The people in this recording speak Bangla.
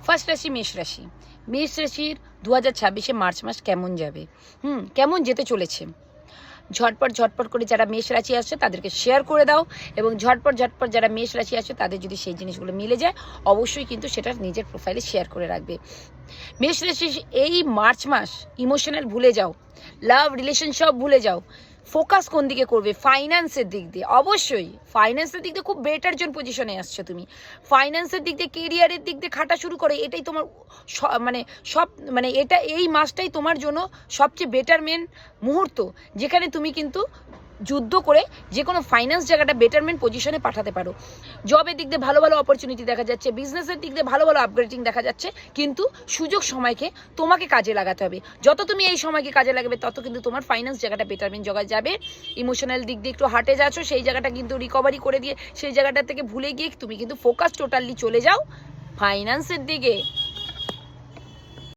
ফার্স্ট রাশি মেষ রাশি। মেষ রাশির 2026 মার্চ মাস কেমন যাবে, কেমন যেতে চলেছে, ঝটপট করে যারা মেষ রাশি আসছে তাদেরকে শেয়ার করে দাও, এবং ঝটপট যারা মেষ রাশি আসছে তাদের যদি সেই জিনিসগুলো মিলে যায় অবশ্যই কিন্তু সেটা নিজের প্রোফাইলে শেয়ার করে রাখবে। মেষ রাশি এই মার্চ মাস ইমোশনাল ভুলে যাও, লাভ রিলেশন সব ভুলে যাও, ফোকাস কোন দিকে করবে, ফাইন্যান্সের দিক দিয়ে। অবশ্যই ফাইন্যান্সের দিক দিয়ে খুব বেটার জন পজিশনে আসছো তুমি, ফাইন্যান্সের দিক দিয়ে কেরিয়ারের দিক দিয়ে খাটা শুরু করে, এটাই তোমার এটা এই মাসটাই তোমার জন্য সবচেয়ে বেটার মুহূর্ত, যেখানে তুমি কিন্তু যুদ্ধ করে যে কোনো ফাইন্যান্স জায়গাটা বেটারমেন্ট পজিশনে পাঠাতে পারো। জবের দিক দিয়ে ভালো অপরচুনিটি দেখা যাচ্ছে, বিজনেসের দিক দিয়ে ভালো আপগ্রেডিং দেখা যাচ্ছে, কিন্তু সুযোগ সময়কে তোমাকে কাজে লাগাতে হবে। যত তুমি এই সময়কে কাজে লাগাবে তত কিন্তু তোমার ফাইন্যান্স জায়গাটা বেটারমেন্ট জোগাড় যাবে। ইমোশনাল দিক দিয়ে একটু হাটে যাচ্ছ, সেই জায়গাটা কিন্তু রিকভারি করে দিয়ে সেই জায়গাটা থেকে ভুলে গিয়ে তুমি কিন্তু ফোকাস টোটালি চলে যাও ফাইন্যান্সের দিকে।